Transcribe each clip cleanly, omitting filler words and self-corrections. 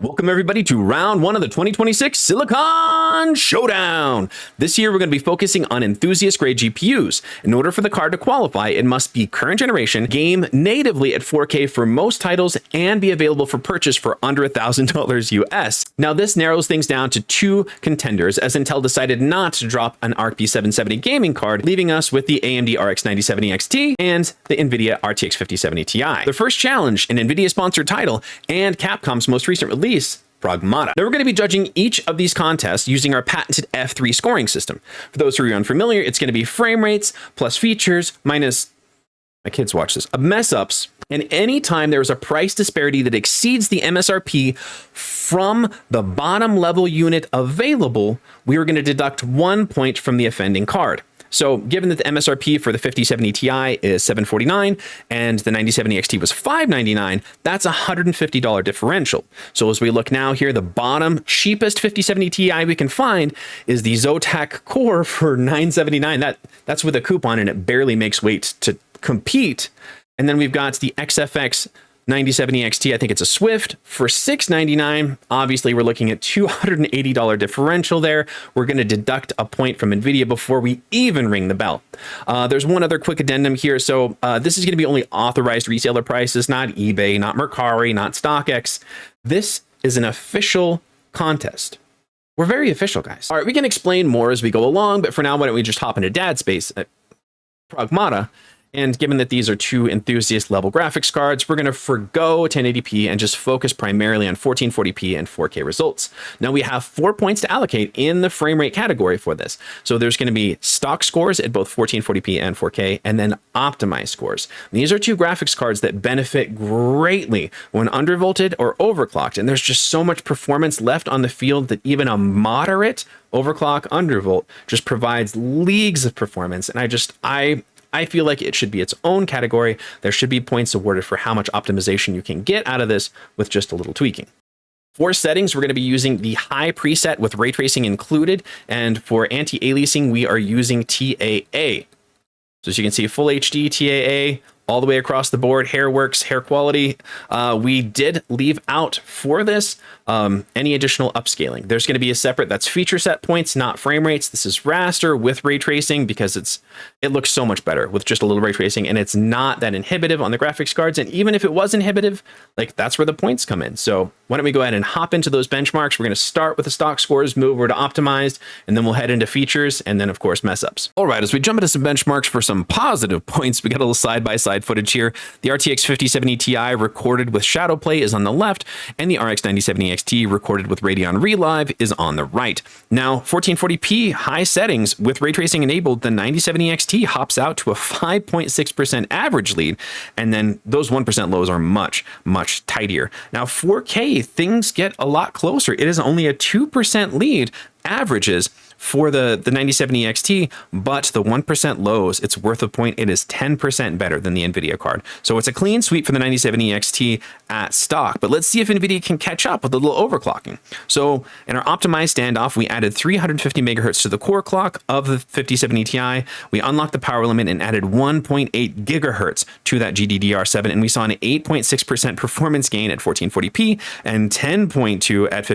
Welcome everybody to round one of the 2026 Silicon Showdown. This year we're going to be focusing on enthusiast grade GPUs. In order for the card to qualify, it must be current generation, game natively at 4K for most titles, and be available for purchase for under $1,000 US. Now this narrows things down to two contenders, as Intel decided not to drop an RP 770 gaming card, leaving us with the AMD RX 9070 XT and the Nvidia RTX 5070 Ti. The first challenge, an Nvidia sponsored title, and Capcom's most recent release, Pragmata. Now we're going to be judging each of these contests using our patented F3 scoring system. For those who are unfamiliar, it's going to be frame rates plus features minus, my kids watch this, mess ups. And anytime there is a price disparity that exceeds the MSRP from the bottom level unit available, we are going to deduct 1 point from the offending card. So given that the MSRP for the 5070 Ti is $749 and the 9070 XT was $599, that's a $150 differential. So as we look now here, the bottom cheapest 5070 Ti we can find is the Zotac Core for $979. That's with a coupon and it barely makes weight to compete. And then we've got the XFX 9070 XT, I think it's a Swift, for $699. Obviously, we're looking at $280 differential there. We're going to deduct a point from Nvidia before we even ring the bell. There's one other quick addendum here. So this is going to be only authorized reseller prices, not eBay, not Mercari, not StockX. This is an official contest. We're very official, guys. All right, we can explain more as we go along, but for now, why don't we just hop into Dad's space at Pragmata? And given that these are two enthusiast level graphics cards, we're going to forgo 1080p and just focus primarily on 1440p and 4K results. Now we have 4 points to allocate in the frame rate category for this. So there's going to be stock scores at both 1440p and 4K, and then optimized scores. These are two graphics cards that benefit greatly when undervolted or overclocked. And there's just so much performance left on the field that even a moderate overclock undervolt just provides leagues of performance. And I feel like it should be its own category. There should be points awarded for how much optimization you can get out of this with just a little tweaking. For settings, we're going to be using the high preset with ray tracing included. And for anti-aliasing, we are using TAA. So as you can see, full HD, TAA, all the way across the board, hair works, hair quality. We did leave out for this any additional upscaling. There's going to be a separate, that's feature set points, not frame rates. This is raster with ray tracing because it looks so much better with just a little ray tracing, and it's not that inhibitive on the graphics cards. And even if it was inhibitive, like that's where the points come in. So why don't we go ahead and hop into those benchmarks? We're going to start with the stock scores, move over to optimized, and then we'll head into features, and then of course mess ups. All right, as we jump into some benchmarks for some positive points, we got a little side-by-side footage here. The RTX 5070 Ti recorded with shadow play is on the left, and the RX 9070 XT recorded with Radeon Relive is on the right. Now 1440p high settings with ray tracing enabled, the 9070 XT hops out to a 5.6% average lead, and then those 1% lows are much tighter. Now 4K, things get a lot closer. It is only a 2% lead averages for the 9070 XT, but the 1% lows, it's worth a point. It is 10% better than the Nvidia card. So it's a clean sweep for the 9070 XT at stock, but let's see if Nvidia can catch up with a little overclocking. So in our optimized standoff, we added 350 megahertz to the core clock of the 5070 Ti. We unlocked the power limit and added 1.8 gigahertz to that GDDR7, and we saw an 8.6% performance gain at 1440p and 10.2 at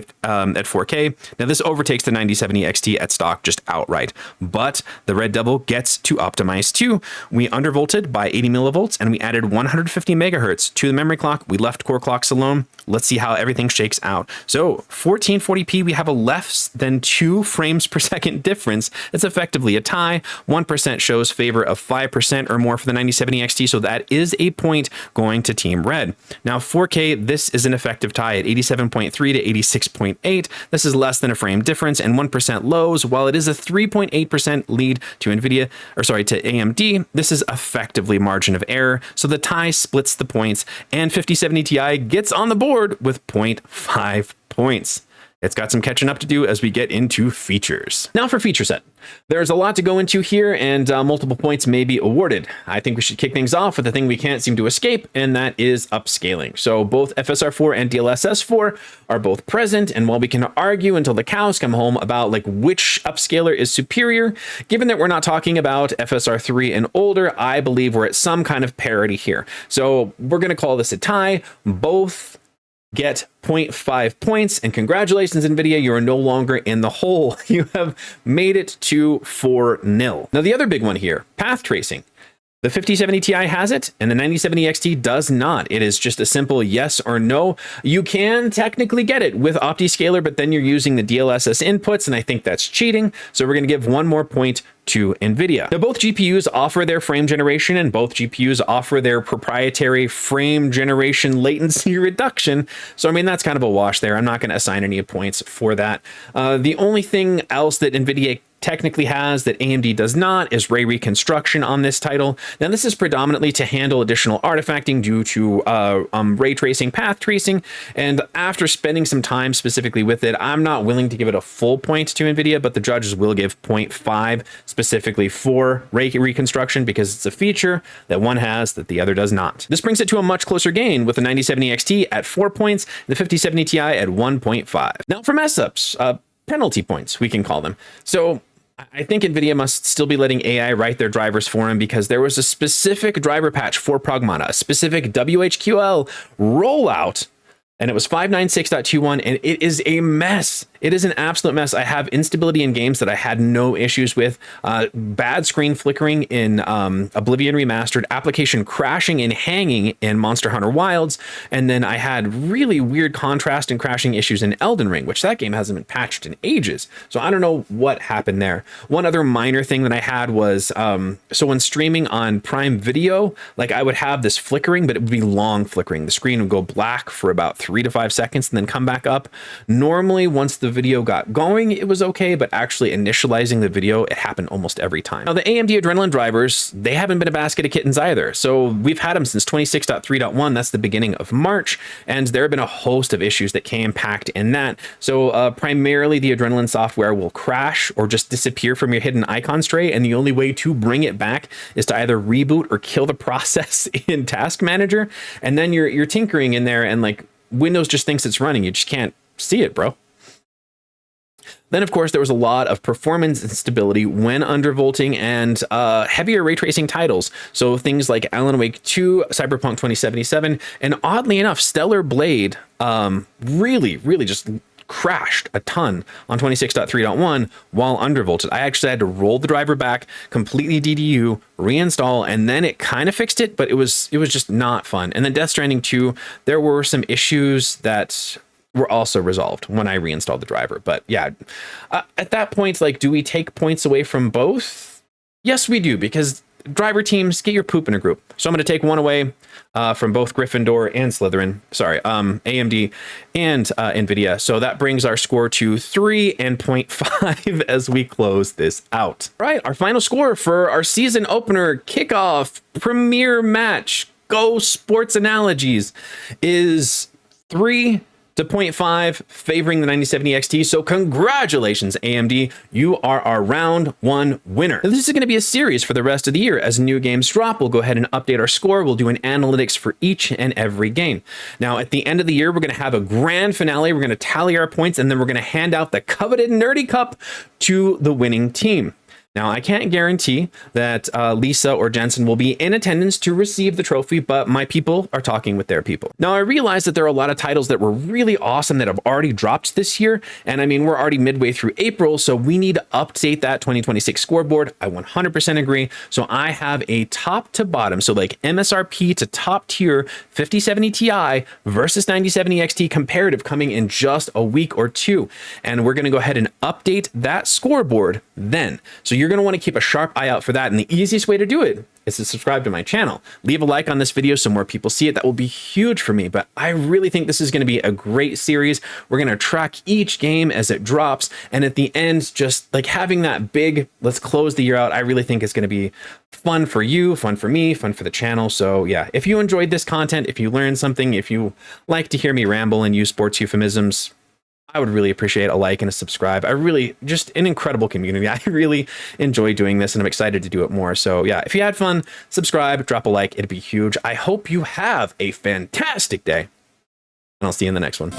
4K. Now this overtakes the 9070 XT at stock just outright, but the Red Devil gets to optimize too. We undervolted by 80 millivolts and we added 150 megahertz to the memory clock. We left core clocks alone. Let's see how everything shakes out. So 1440p, we have a less than 2 frames per second difference. It's effectively a tie. 1% shows favor of 5% or more for the 9070 XT, so that is a point going to Team Red. Now 4K, this is an effective tie at 87.3 to 86.8. This is less than a frame difference and 1% lows. While it is a 3.8% lead to Nvidia, or sorry, to AMD, this is effectively margin of error. So the tie splits the points, and 5070 Ti gets on the board with 0.5 points. It's got some catching up to do as we get into features. Now for feature set. There's a lot to go into here, and multiple points may be awarded. I think we should kick things off with the thing we can't seem to escape, and that is upscaling. So both FSR4 and DLSS4 are both present, and while we can argue until the cows come home about like which upscaler is superior, given that we're not talking about FSR3 and older, I believe we're at some kind of parity here. So we're going to call this a tie. Both get 0.5 points. And congratulations, Nvidia, you are no longer in the hole. You have made it to 4-0. Now, the other big one here, path tracing. The 5070 Ti has it, and the 9070 XT does not. It is just a simple yes or no. You can technically get it with OptiScaler, but then you're using the DLSS inputs, and I think that's cheating. So we're going to give one more point to Nvidia. Now, both GPUs offer their frame generation, and both GPUs offer their proprietary frame generation latency reduction. So, I mean, that's kind of a wash there. I'm not going to assign any points for that. The only thing else that Nvidia technically has that AMD does not is ray reconstruction on this title. Now, this is predominantly to handle additional artifacting due to ray tracing, path tracing, and after spending some time specifically with it, I'm not willing to give it a full point to Nvidia, but the judges will give 0.5 specifically for ray reconstruction because it's a feature that one has that the other does not. This brings it to a much closer gain with the 9070 XT at 4 points, the 5070 Ti at 1.5. Now, for mess ups, penalty points, we can call them. So I think Nvidia must still be letting AI write their drivers for him because there was a specific driver patch for Pragmata, a specific WHQL rollout, and it was 596.21, and it is a mess. It is an absolute mess. I have instability in games that I had no issues with. Bad screen flickering in Oblivion Remastered, application crashing and hanging in Monster Hunter Wilds, and then I had really weird contrast and crashing issues in Elden Ring, which that game hasn't been patched in ages. So I don't know what happened there. One other minor thing that I had was, so when streaming on Prime Video, like I would have this flickering, but it would be long flickering. The screen would go black for about 3 to 5 seconds and then come back up. Normally, once the video got going, it was okay, but actually initializing the video, it happened almost every time. Now, the AMD Adrenalin drivers, they haven't been a basket of kittens either. So we've had them since 26.3.1. That's the beginning of March, and there have been a host of issues that came packed in that. So primarily the Adrenalin software will crash or just disappear from your hidden icon tray, and the only way to bring it back is to either reboot or kill the process in Task Manager, and then you're tinkering in there, and like Windows just thinks it's running. You just can't see it, bro. Then, of course, there was a lot of performance instability when undervolting and heavier ray tracing titles. So things like Alan Wake 2, Cyberpunk 2077, and oddly enough, Stellar Blade really just crashed a ton on 26.3.1 while undervolted. I actually had to roll the driver back, completely DDU, reinstall, and then it kind of fixed it, but it was just not fun. And then Death Stranding 2, there were some issues that were also resolved when I reinstalled the driver. But yeah, at that point, like, do we take points away from both? Yes, we do, because driver teams, get your poop in a group. So I'm going to take one away from both Gryffindor and Slytherin. Sorry, AMD and Nvidia. So that brings our score to 3 and 0.5 as we close this out. All right, our final score for our season opener kickoff premiere match, Go Sports Analogies, is 3 to 0.5, favoring the 9070 XT. So congratulations, AMD. You are our round 1 winner. Now, this is going to be a series for the rest of the year. As new games drop, we'll go ahead and update our score. We'll do an analytics for each and every game. Now, at the end of the year, we're going to have a grand finale. We're going to tally our points, and then we're going to hand out the coveted Nerdy Cup to the winning team. Now, I can't guarantee that Lisa or Jensen will be in attendance to receive the trophy, but my people are talking with their people. Now, I realize that there are a lot of titles that were really awesome that have already dropped this year, and I mean, we're already midway through April, so we need to update that 2026 scoreboard. I 100% agree. So I have a top to bottom, so like MSRP to top tier 5070 Ti versus 9070 XT comparative coming in just a week or two, and we're going to go ahead and update that scoreboard then. So you're going to want to keep a sharp eye out for that. And the easiest way to do it is to subscribe to my channel. Leave a like on this video so more people see it. That will be huge for me. But I really think this is going to be a great series. We're going to track each game as it drops. And at the end, just like having that big, let's close the year out, I really think it's going to be fun for you, fun for me, fun for the channel. So yeah, if you enjoyed this content, if you learned something, if you like to hear me ramble and use sports euphemisms, I would really appreciate a like and a subscribe. I really, just an incredible community. I really enjoy doing this and I'm excited to do it more. So yeah, if you had fun, subscribe, drop a like, it'd be huge. I hope you have a fantastic day and I'll see you in the next one.